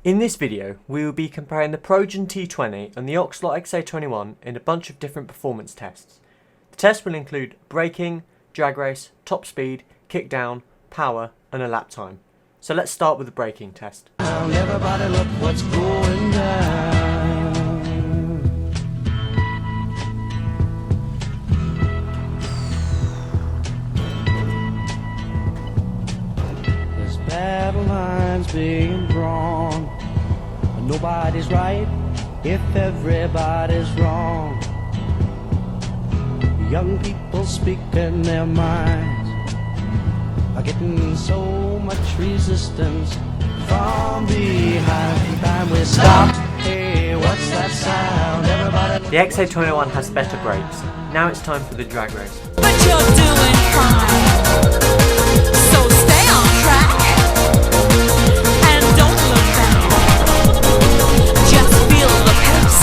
In this video, we will be comparing the Progen T20 and the Oxlot XA21 in a bunch of different performance tests. The test will include braking, drag race, top speed, kick down, power and a lap time. So let's start with the braking test. Everybody look what's going down. There's battle lines being drawn, but nobody's right if everybody's wrong. Young people speaking their minds are getting so much resistance from behind. Time we stopped. Hey, what's that sound? Everybody. The XA21 has better brakes. Now it's time for the drag race. But you're doing fine, so stay on track and don't look back. Just feel the pace.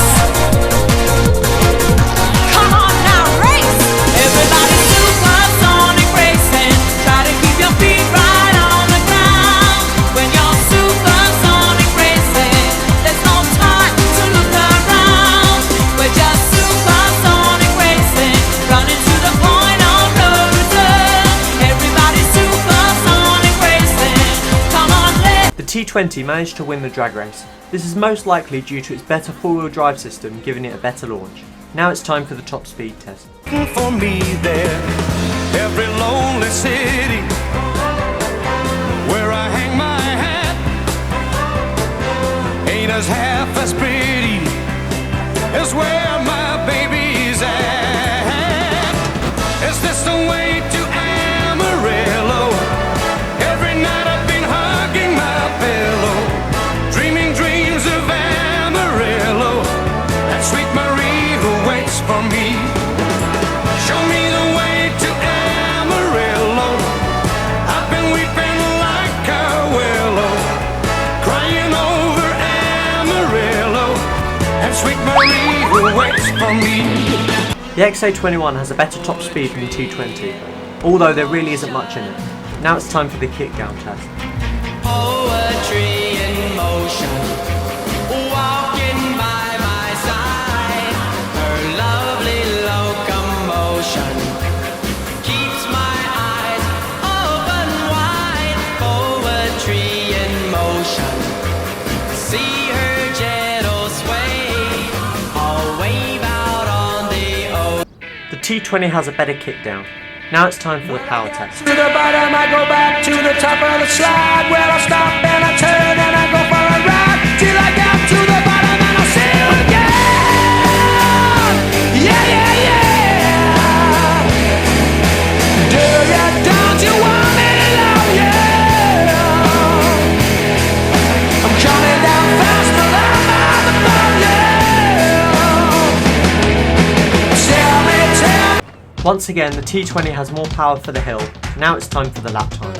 Come on now, race! Everybody supersonic racing. Try to keep your feet right on the ground. When you're supersonic racing, there's no time to look around. We're just supersonic racing, running to the point of no return. Everybody supersonic racing. Come on, let's. The T20 managed to win the drag race. This is most likely due to its better four-wheel drive system, giving it a better launch. Now it's time for the top speed test. For me there, every lonely city where I hang my hat ain't as half as pretty as where my baby's at. Is this the way to Amarillo? Every night I've been hugging my pillow, dreaming dreams of Amarillo, that sweet Marie who waits for me. Show me the way to Amarillo. I've been weeping like a willow, crying over Amarillo, and sweet Marie who waits for me. The XA21 has a better top speed than the T20, although there really isn't much in it. Now it's time for the kick down test. Poetry in motion, walking by my side. Her lovely locomotion keeps my eyes open wide. Poetry in motion, see her gentle sway, all wave out on the ocean. The T20 has a better kick down. Now it's time for the power test. To the bottom, I go back to the top of the slide. Well, I stop and I turn and I go for a ride till I get to the bottom and I see you again. Yeah, yeah, yeah. Do ya, don't you want me to love you? I'm coming down fast, but I'm on the phone, yeah. Tell me. Once again, the T20 has more power for the hill. Now it's time for the lap time.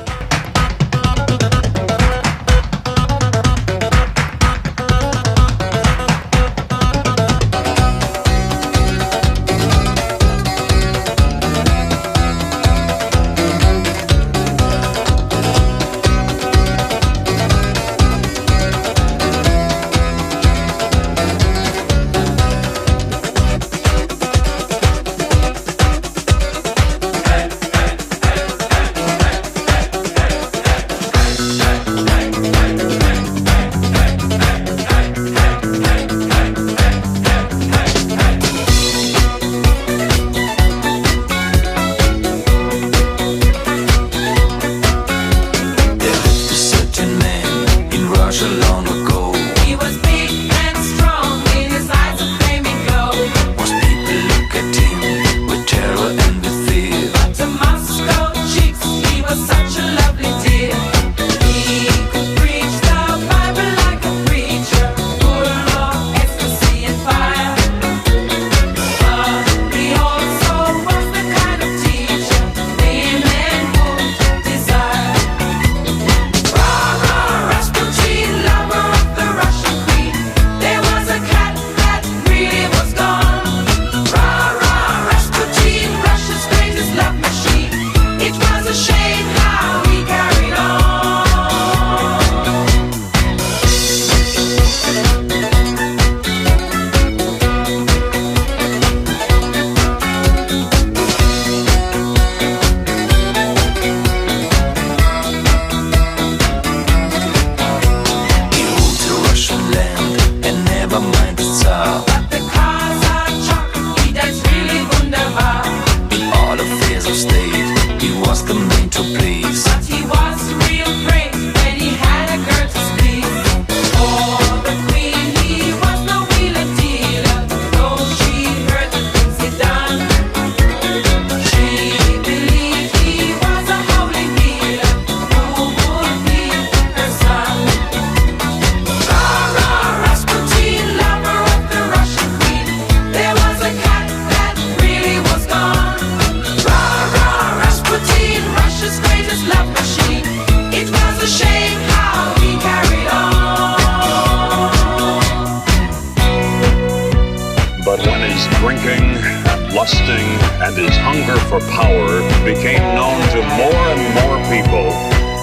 drinking and lusting and his hunger for power became known to more and more people,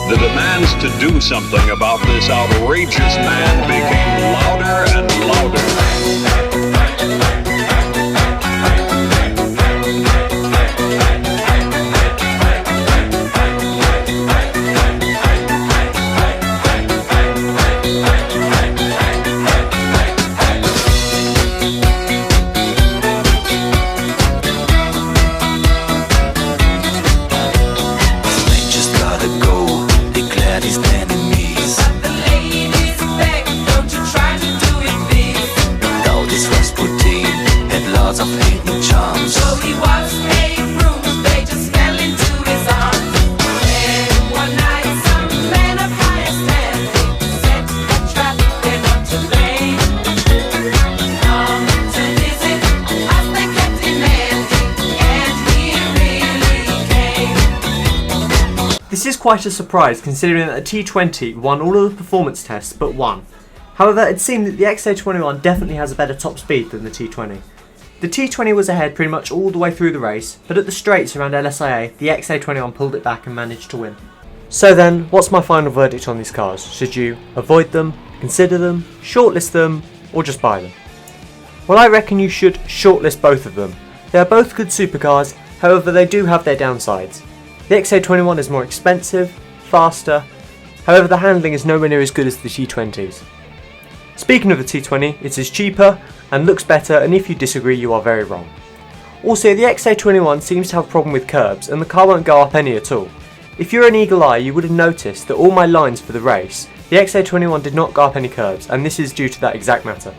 the demands to do something about this outrageous man became louder and louder. Just gotta go, declared his enemies. The ladies beg, don't you try to do it, please. Now this Rasputin had lots of hidden charms. So he was a bruise, they just fell into his arms. And one night, some man of higher standing set a trap, they're not to blame. Come to visit us, they kept demanding, and he really came. This is quite a surprise considering that the T20 won all of the performance tests but one. However, it seemed that the XA21 definitely has a better top speed than the T20. The T20 was ahead pretty much all the way through the race, but at the straights around LSIA, the XA21 pulled it back and managed to win. So then, what's my final verdict on these cars? Should you avoid them, consider them, shortlist them, or just buy them? Well, I reckon you should shortlist both of them. They are both good supercars, however they do have their downsides. The XA21 is more expensive, faster, however the handling is nowhere near as good as the T20s. Speaking of the T20, it is cheaper and looks better, and if you disagree you are very wrong. Also, the XA21 seems to have a problem with curbs and the car won't go up any at all. If you're an eagle eye you would have noticed that all my lines for the race, the XA21 did not go up any curbs, and this is due to that exact matter.